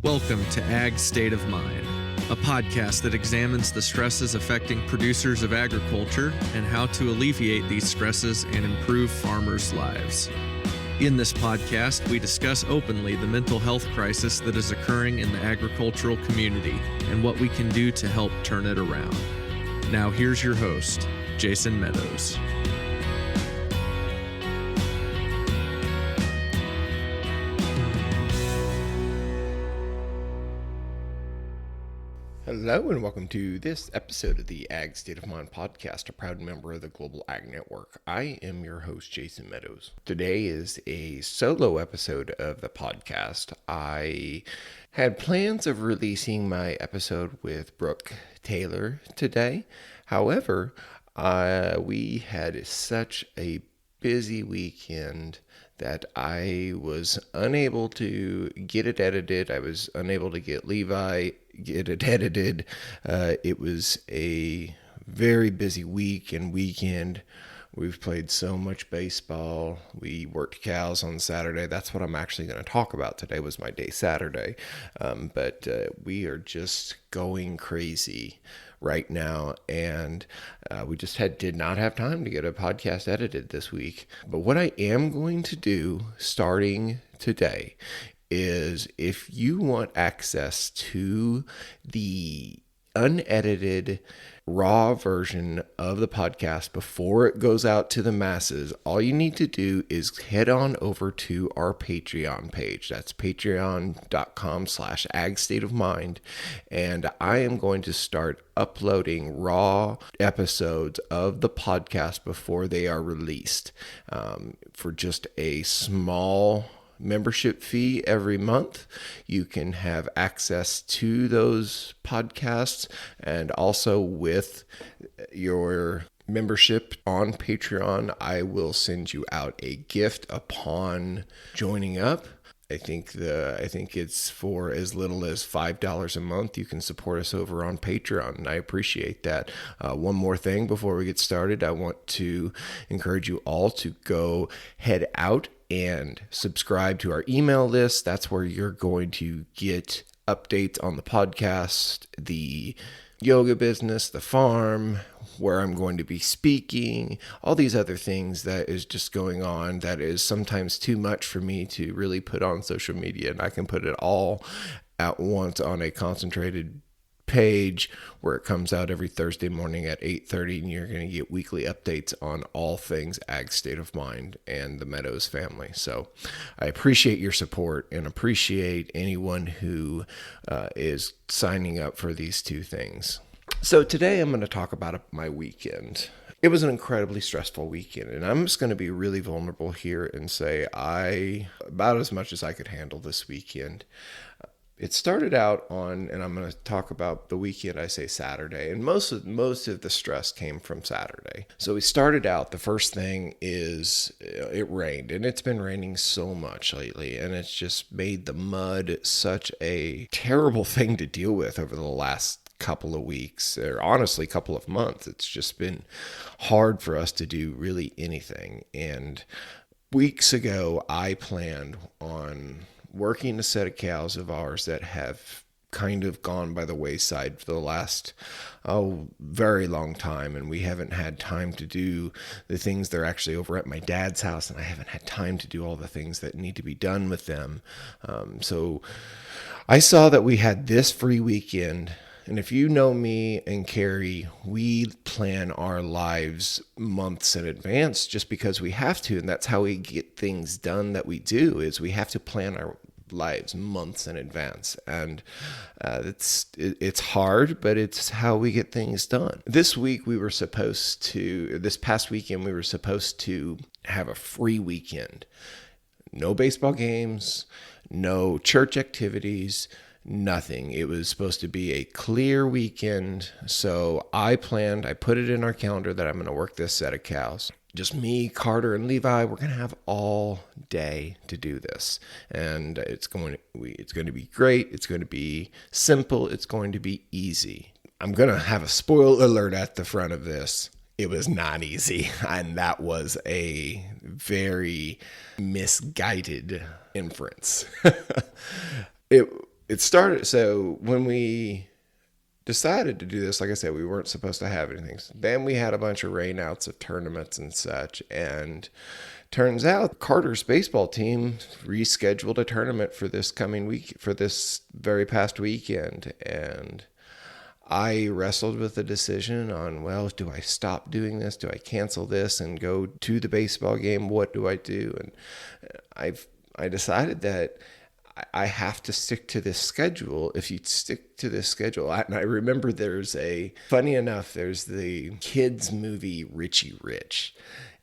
Welcome to Ag State of Mind, a podcast that examines the stresses affecting producers of agriculture and how to alleviate these stresses and improve farmers' lives. In this podcast, we discuss openly the mental health crisis that is occurring in the agricultural community and what we can do to help turn it around. Now here's your host, Jason Meadows. Hello and welcome to this episode of the Ag State of Mind podcast, a proud member of the Global Ag Network. I am your host, Jason Meadows. Today is a solo episode of the podcast. I had plans of releasing my episode with Brooke Taylor today. However, we had such a busy weekend that I was unable to get it edited. I was unable to get Levi get it edited. It was a very busy week and weekend. We've played so much baseball. We worked cows on Saturday. That's what I'm actually going to talk about today. Was my day Saturday. But we are just going crazy right now, and we just did not have time to get a podcast edited this week. But what I am going to do starting today is, if you want access to the unedited raw version of the podcast before it goes out to the masses, all you need to do is head on over to our Patreon page. That's patreon.com/agstateofmind. And I am going to start uploading raw episodes of the podcast before they are released, for just a small membership fee every month. You can have access to those podcasts, and also with your membership on Patreon, I will send you out a gift upon joining up. I think it's for as little as $5 a month. You can support us over on Patreon, and I appreciate that. One more thing before we get started, I want to encourage you all to go head out and subscribe to our email list. That's where you're going to get updates on the podcast, the yoga business, the farm, where I'm going to be speaking, all these other things that is just going on that is sometimes too much for me to really put on social media, and I can put it all at once on a concentrated page where it comes out every Thursday morning at 8:30, and you're going to get weekly updates on all things Ag State of Mind and the Meadows family. So I appreciate your support and appreciate anyone who is signing up for these two things. So today I'm going to talk about my weekend. It was an incredibly stressful weekend, and I'm just going to be really vulnerable here and say about as much as I could handle this weekend. It started out and I'm going to talk about the weekend, I say Saturday, and most of the stress came from Saturday. So we started out, the first thing is it rained, and it's been raining so much lately, and it's just made the mud such a terrible thing to deal with over the last couple of weeks, or honestly couple of months. It's just been hard for us to do really anything. And weeks ago, I planned on working a set of cows of ours that have kind of gone by the wayside for the last very long time, and we haven't had time to do the things. They're actually over at my dad's house, and I haven't had time to do all the things that need to be done with them. So I saw that we had this free weekend. And if you know me and Carrie, we plan our lives months in advance just because we have to. And that's how we get things done that we do, is we have to plan our lives months in advance. And it's hard, but it's how we get things done. This past weekend, we were supposed to have a free weekend. No baseball games, no church activities, nothing. It was supposed to be a clear weekend. So I put it in our calendar that I'm going to work this set of cows. Just me, Carter, and Levi. We're going to have all day to do this. And it's going to be great. It's going to be simple. It's going to be easy. I'm going to have a spoiler alert at the front of this. It was not easy. And that was a very misguided inference. it started, so when we decided to do this, like I said, we weren't supposed to have anything. So then we had a bunch of rainouts of tournaments and such, and turns out Carter's baseball team rescheduled a tournament for this coming week, for this very past weekend, and I wrestled with the decision on, well, do I stop doing this? Do I cancel this and go to the baseball game? What do I do? And I decided that I have to stick to this schedule. If you stick to this schedule, and I remember there's the kids movie Richie Rich,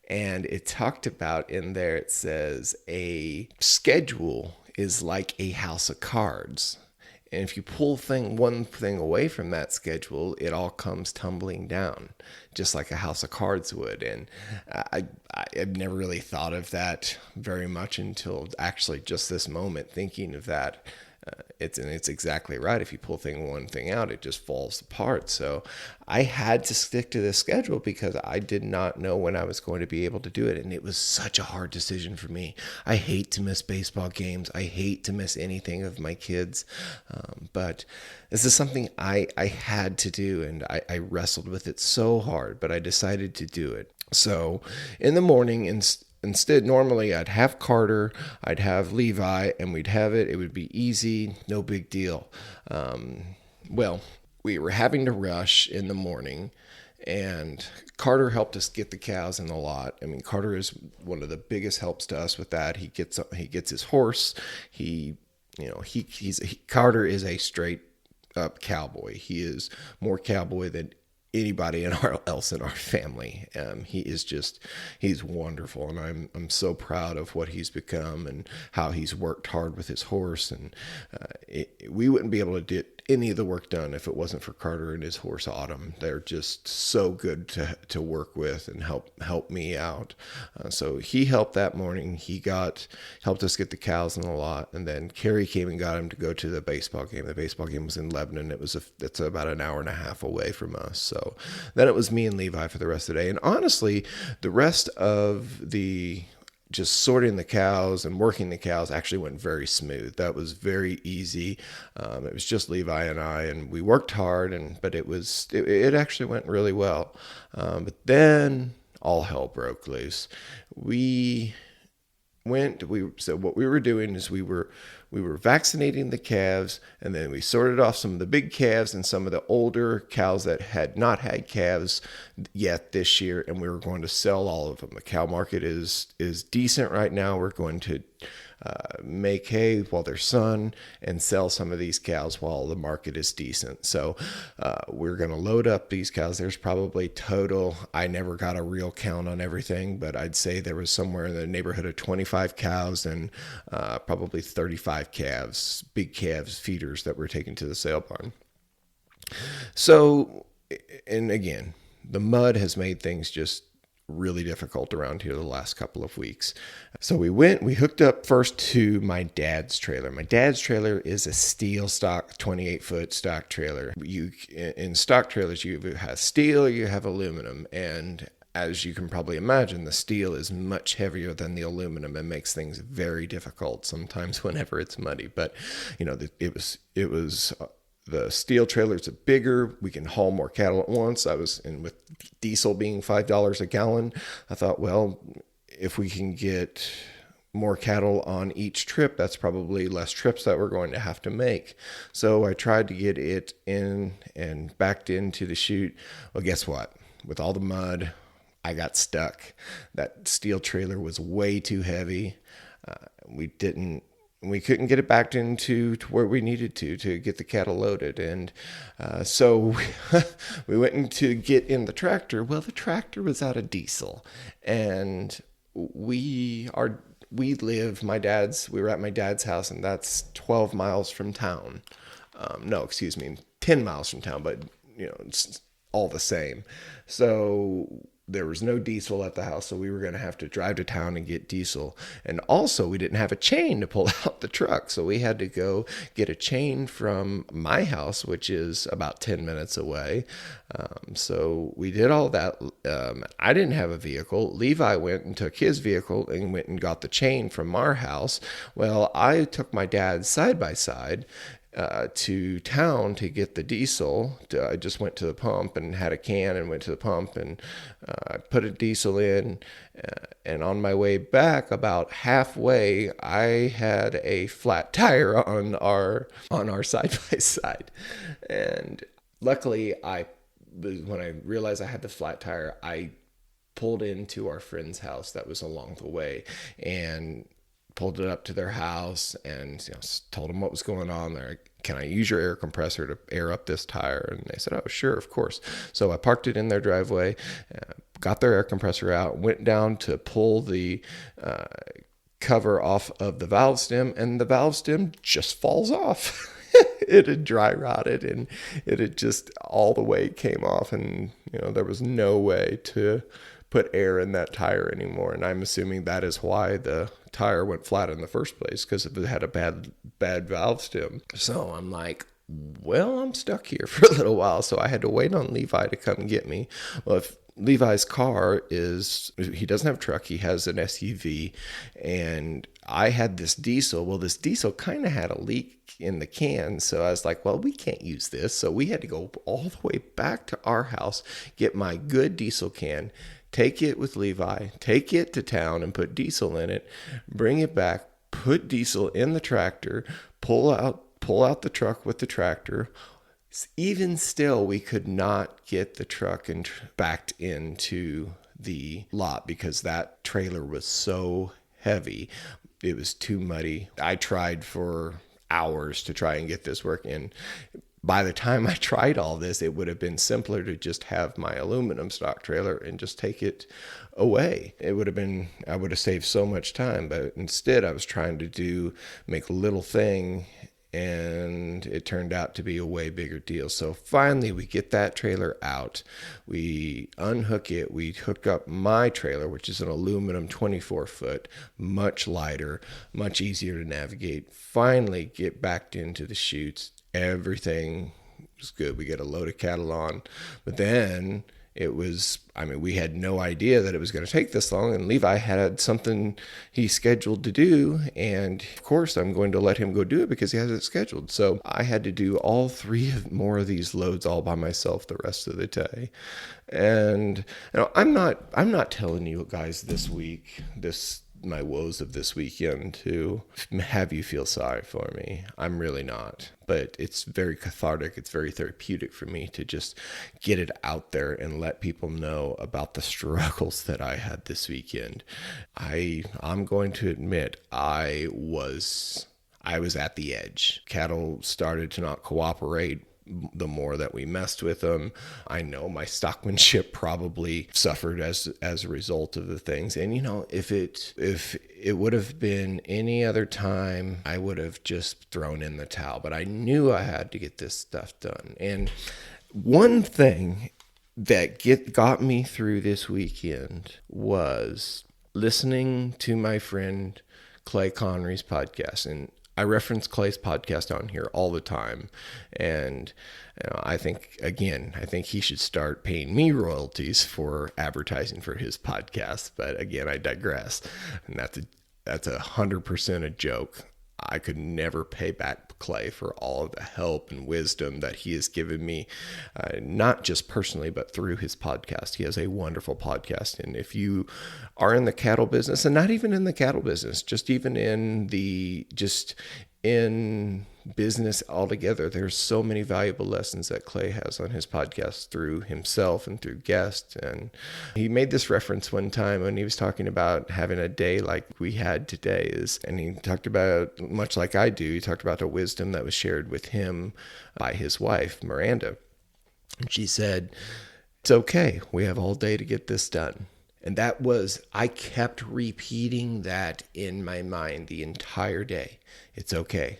and it talked about in there, it says a schedule is like a house of cards. And if you pull one thing away from that schedule, it all comes tumbling down, just like a house of cards would. And I've never really thought of that very much until actually just this moment, thinking of that. It's exactly right. If you pull one thing out, it just falls apart. So I had to stick to this schedule because I did not know when I was going to be able to do it. And it was such a hard decision for me. I hate to miss baseball games. I hate to miss anything of my kids. But this is something I had to do, and I wrestled with it so hard, but I decided to do it. So in the morning, instead, normally I'd have Carter, I'd have Levi, and we'd have it. It would be easy, no big deal. Well, we were having to rush in the morning, and Carter helped us get the cows in the lot. I mean, Carter is one of the biggest helps to us with that. He gets his horse. Carter is a straight up cowboy. He is more cowboy than anybody else in our family. He's wonderful, and I'm so proud of what he's become and how he's worked hard with his horse. And we wouldn't be able to get any of the work done if it wasn't for Carter and his horse Autumn. They're just so good to work with and help me out. So he helped that morning. He helped us get the cows in the lot, and then Carrie came and got him to go to the baseball game. The baseball game was in Lebanon. It's about an hour and a half away from us. So then it was me and Levi for the rest of the day. And honestly, the rest of the just sorting the cows and working the cows actually went very smooth. That was very easy. It was just Levi and I, and we worked hard, but it actually went really well. But then all hell broke loose. So what we were doing is we were vaccinating the calves, and then we sorted off some of the big calves and some of the older cows that had not had calves yet this year, and we were going to sell all of them. The cow market is decent right now. We're going to make hay while they're sun and sell some of these cows while the market is decent. So we're going to load up these cows. There's probably total, I never got a real count on everything, but I'd say there was somewhere in the neighborhood of 25 cows and probably 35 calves, big calves, feeders that were taken to the sale barn. So, and again, the mud has made things just really difficult around here the last couple of weeks. So we hooked up first to my dad's trailer. My dad's trailer is a steel stock 28-foot stock trailer. In stock trailers, you have steel or you have aluminum, and as you can probably imagine, the steel is much heavier than the aluminum and makes things very difficult sometimes whenever it's muddy. But it was the steel trailers are bigger. We can haul more cattle at once. With diesel being $5 a gallon, I thought, well, if we can get more cattle on each trip, that's probably less trips that we're going to have to make. So I tried to get it in and backed into the chute. Well, guess what? With all the mud, I got stuck. That steel trailer was way too heavy. We couldn't get it backed into where we needed to get the cattle loaded. And so we went to get in the tractor. Well, the tractor was out of diesel. And we were at my dad's house, and that's 12 miles from town. 10 miles from town, but it's all the same. So there was no diesel at the house, so we were going to have to drive to town and get diesel. And also, we didn't have a chain to pull out the truck, so we had to go get a chain from my house, which is about 10 minutes away. So we did all that. I didn't have a vehicle. Levi went and took his vehicle and went and got the chain from our house. Well, I took my dad's side by side, to town to get the diesel. I just went to the pump and had a can and went to the pump and I put a diesel in. And on my way back, about halfway, I had a flat tire on our side by side. And luckily, when I realized I had the flat tire, I pulled into our friend's house that was along the way and pulled it up to their house and told them what was going on there. Can I use your air compressor to air up this tire? And they said, oh, sure, of course. So I parked it in their driveway, got their air compressor out, went down to pull the cover off of the valve stem, and the valve stem just falls off. It had dry rotted and it had just all the way came off, and there was no way to put air in that tire anymore. And I'm assuming that is why the tire went flat in the first place, because it had a bad valve stem. So I'm like, well, I'm stuck here for a little while. So I had to wait on Levi to come get me. Well, if Levi's car he doesn't have a truck, he has an SUV, and I had this diesel. Well, this diesel kind of had a leak in the can, so I was like, well, we can't use this. So we had to go all the way back to our house, get my good diesel can, take it with Levi, take it to town and put diesel in it, bring it back, put diesel in the tractor, pull out the truck with the tractor. Even still, we could not get the truck backed into the lot because that trailer was so heavy. It was too muddy. I tried for hours to try and get this working. By the time I tried all this, it would have been simpler to just have my aluminum stock trailer and just take it away. I would have saved so much time, but instead I was trying to make a little thing, and it turned out to be a way bigger deal. So finally we get that trailer out, we unhook it, we hook up my trailer, which is an aluminum 24-foot, much lighter, much easier to navigate. Finally get backed into the chutes. Everything was good. We get a load of cattle on, but then we had no idea that it was going to take this long, and Levi had something he scheduled to do, and of course I'm going to let him go do it because he has it scheduled. So I had to do all three more of these loads all by myself the rest of the day. And I'm not telling you guys my woes of this weekend to have you feel sorry for me. I'm really not. But it's very cathartic. It's very therapeutic for me to just get it out there and let people know about the struggles that I had this weekend. I'm going to admit I was at the edge. Cattle started to not cooperate the more that we messed with them. I know my stockmanship probably suffered as a result of the things. And if it would have been any other time, I would have just thrown in the towel. But I knew I had to get this stuff done. And one thing that got me through this weekend was listening to my friend Clay Connery's podcast. And I reference Clay's podcast on here all the time. And I think he should start paying me royalties for advertising for his podcast. But again, I digress. And that's 100% a joke. I could never pay back Clay for all of the help and wisdom that he has given me, not just personally, but through his podcast. He has a wonderful podcast. And if you are in the cattle business, and not even in the cattle business, just even in business altogether, there's so many valuable lessons that Clay has on his podcast through himself and through guests. And he made this reference one time when he was talking about having a day like we had today and he talked about, much like I do, he talked about the wisdom that was shared with him by his wife, Miranda. And she said, "It's okay. We have all day to get this done." And I kept repeating that in my mind the entire day. It's okay.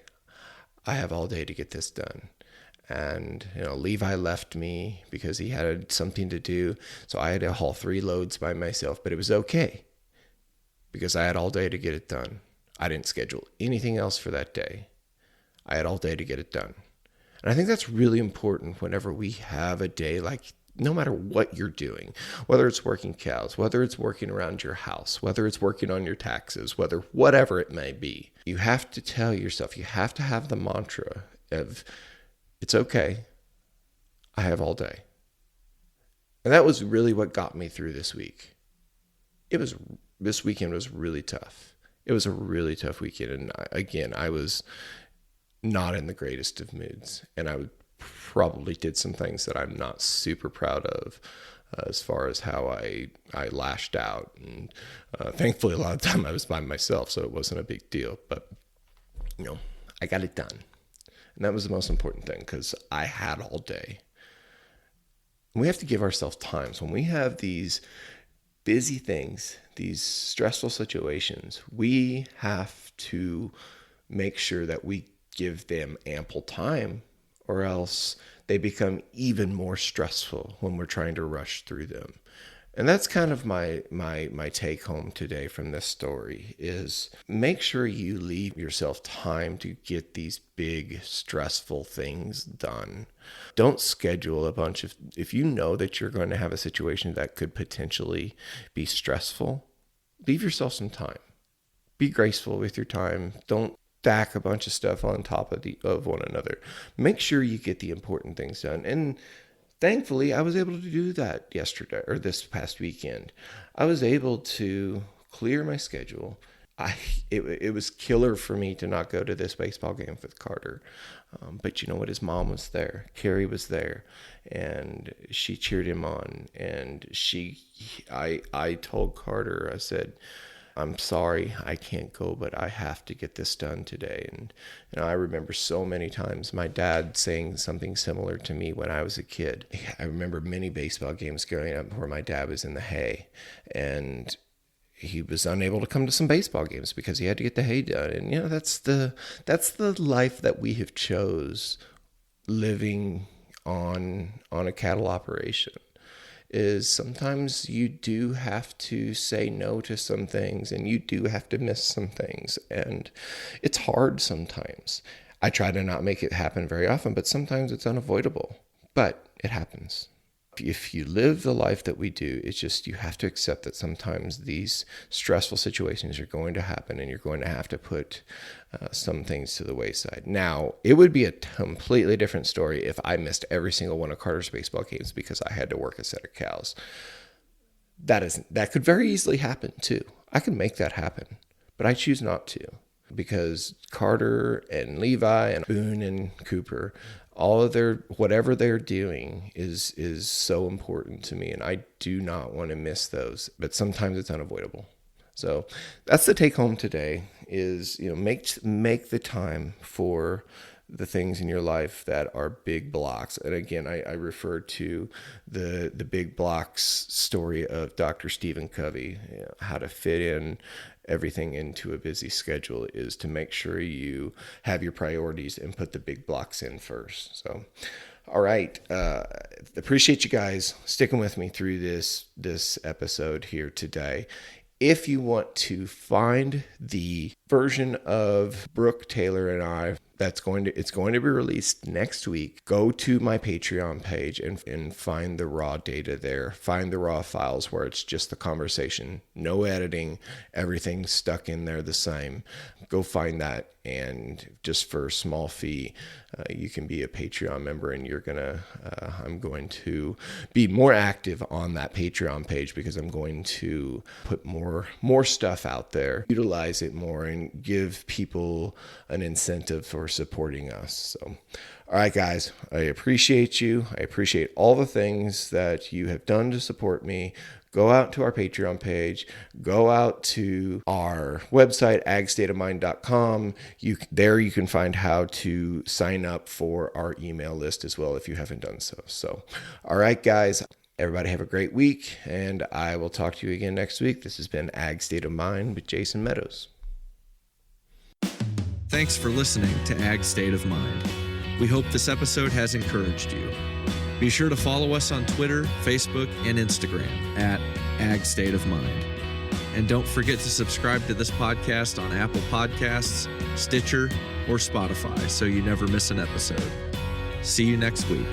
I have all day to get this done. And, Levi left me because he had something to do. So I had to haul 3 loads by myself, but it was okay because I had all day to get it done. I didn't schedule anything else for that day. I had all day to get it done. And I think that's really important whenever we have a day like, no matter what you're doing, whether it's working cows, whether it's working around your house, whether it's working on your taxes, whatever it may be, you have to tell yourself, you have to have the mantra of it's okay. I have all day. And that was really what got me through this week. This weekend was really tough. It was a really tough weekend. And I was not in the greatest of moods. And I probably did some things that I'm not super proud of as far as how I lashed out. And thankfully, a lot of the time I was by myself, so it wasn't a big deal. But, I got it done. And that was the most important thing because I had all day. We have to give ourselves time. So when we have these busy things, these stressful situations, we have to make sure that we give them ample time, or else they become even more stressful when we're trying to rush through them. And that's kind of my take home today from this story is make sure you leave yourself time to get these big stressful things done. Don't schedule a bunch of, if you know that you're going to have a situation that could potentially be stressful, leave yourself some time. Be graceful with your time. Don't stack a bunch of stuff on top of one another. Make sure you get the important things done. And thankfully, I was able to do that yesterday or this past weekend. I was able to clear my schedule. It was killer for me to not go to this baseball game with Carter. But you know what? His mom was there. Carrie was there. And she cheered him on. And I told Carter, I said, I'm sorry, I can't go, but I have to get this done today. And I remember so many times my dad saying something similar to me when I was a kid. I remember many baseball games growing up where my dad was in the hay, and he was unable to come to some baseball games because he had to get the hay done. And that's the life that we have chose living on a cattle operation. Is sometimes you do have to say no to some things and you do have to miss some things. And it's hard sometimes. I try to not make it happen very often, but sometimes it's unavoidable. But it happens. If you live the life that we do, it's just you have to accept that sometimes these stressful situations are going to happen and you're going to have to put some things to the wayside. Now, it would be a completely different story if I missed every single one of Carter's baseball games because I had to work a set of cows. That could very easily happen too. I could make that happen, but I choose not to because Carter and Levi and Boone and Cooper, all of whatever they're doing is so important to me, and I do not want to miss those, but sometimes it's unavoidable. So that's the take home today is, make the time for the things in your life that are big blocks. And again, I refer to the big blocks story of Dr. Stephen Covey, how to fit in everything into a busy schedule is to make sure you have your priorities and put the big blocks in first. So, all right. Appreciate you guys sticking with me through this episode here today. If you want to find the version of Brooke, Taylor, and I it's going to be released next week, go to my Patreon page and find the raw data there. Find the raw files where it's just the conversation, no editing, everything stuck in there the same. Go find that, and just for a small fee, you can be a Patreon member, and I'm going to be more active on that Patreon page because I'm going to put more stuff out there, utilize it more, and give people an incentive for supporting us. So, all right, guys, I appreciate you. I appreciate all the things that you have done to support me. Go out to our Patreon page. Go out to our website, agstateofmind.com. There you can find how to sign up for our email list as well if you haven't done so. So, all right, guys, everybody have a great week, and I will talk to you again next week. This has been Ag State of Mind with Jason Meadows. Thanks for listening to Ag State of Mind. We hope this episode has encouraged you. Be sure to follow us on Twitter, Facebook, and Instagram at Ag State of Mind. And don't forget to subscribe to this podcast on Apple Podcasts, Stitcher, or Spotify so you never miss an episode. See you next week.